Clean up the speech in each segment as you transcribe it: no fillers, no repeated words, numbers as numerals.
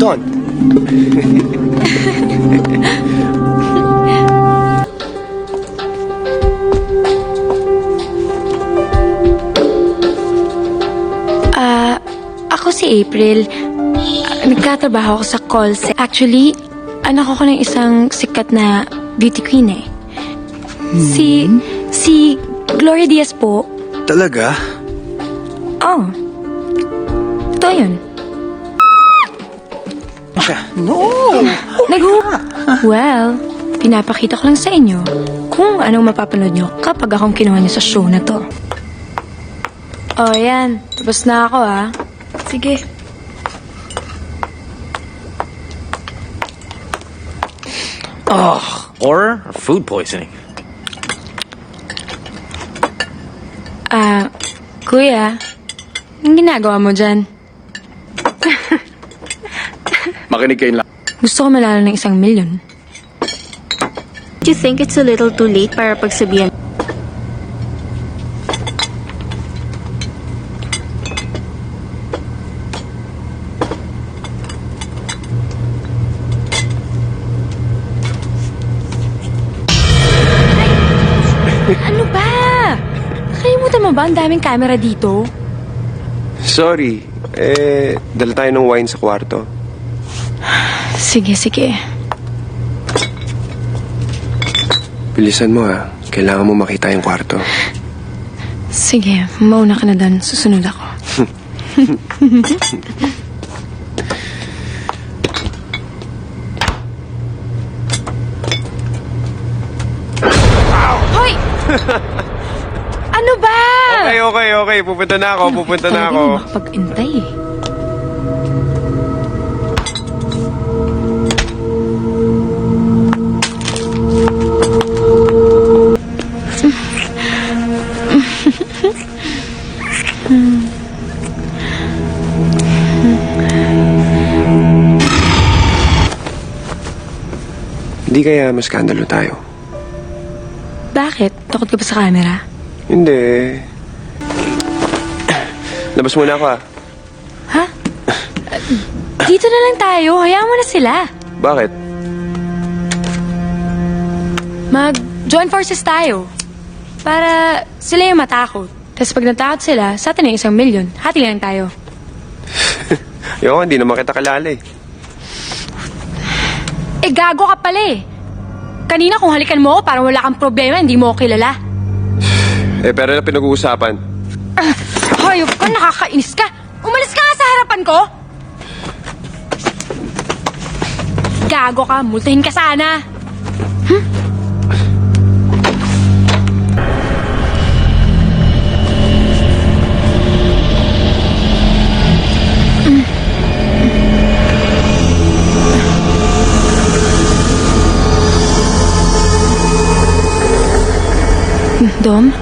Don. Ako si April. Nagtatrabaho ako sa call center. Actually, anak ako ng isang sikat na beauty queen eh. Si Gloria Diaz po. Talaga? Oh. Ito yun. No! Well, pinapakita ko lang sa inyo kung anong mapapanood nyo kapag akong kinuha nyo sa show na to. Oh, yan. Tapos na ako, ah. Sige. Horror or food poisoning? Kuya, anong ginagawa mo dyan? Makinig kayo lang. Gusto ko malala ng 1 milyon. Do you think it's a little too late para pagsabihan? Ano ba? Nakalimutan mo ba ang daming camera dito? Sorry. Dala tayo ng wine sa kwarto. Sige. Bilisan mo ha. Kailangan mo makita yung kwarto. Sige, mauna ka na doon. Susunod ako. Hoy! Ano ba? Okay. Pupunta na ako. Talaga hindi makapag-intay eh. Hindi kaya maskandalo tayo? Bakit? Takot ka ba sa camera? Hindi. Labas muna ako ha. Ha? Dito na lang tayo. Hayaan mo na sila. Bakit? Mag-join forces tayo. Para sila yung matakot. Tapos pag natakot sila, sa atin yung 1 milyon. Hati lang tayo. Yung hindi naman kita kalala eh. Gago ka pala eh. Kanina kung halikan mo ako parang wala kang problema, hindi mo ako kilala. Pero na pinag-uusapan. Hayop ka, nakakainis ka. Umalis ka nga sa harapan ko. Gago ka, multahin ka sana. Dom?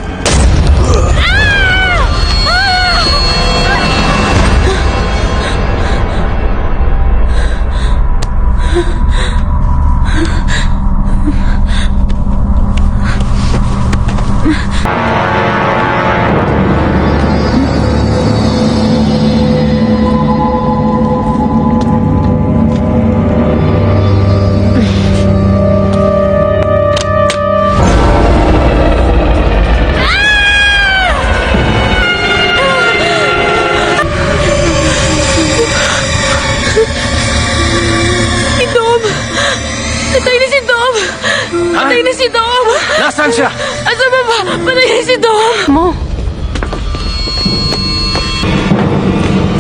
Patay na si Dom! Nasaan siya? Asa ba ba? Patay na si Dom! Mo.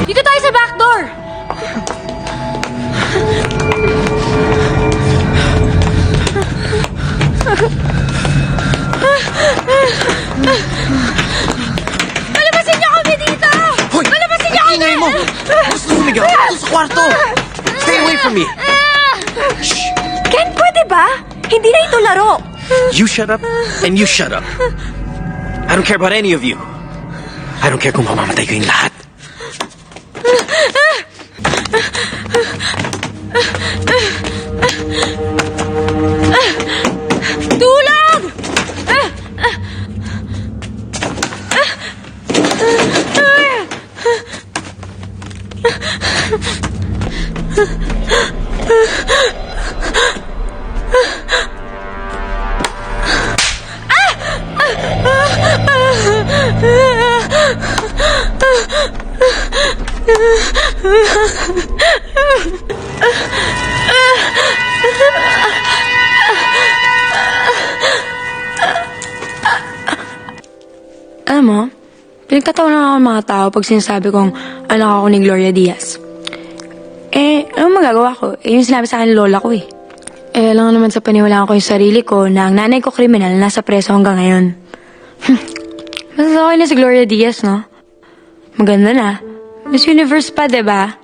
Dito tayo sa back door! Palabasin niyo kami dito! Hoy! Palabasin niyo kami! Ingay mo! Gusto sumigaw! Ito sa kwarto! Stay away from me! Shh! Ken, pwede ba? Hindi na ito laro. You shut up and you shut up. I don't care about any of you. I don't care kung mamamatay kayong lahat. Tulong! Alam mo, pinagtatawanan ako ng mga tao pag sinasabi kong anak ako ni Gloria Diaz. Ano magagawa ko? Yung sinabi sa akin ng lola ko eh. Alam naman sa paniwalaan ko yung sarili ko na ang nanay ko kriminal nasa preso hanggang ngayon. Mas okay na si Gloria Diaz, no? Maganda na. Miss Universe pa, diba?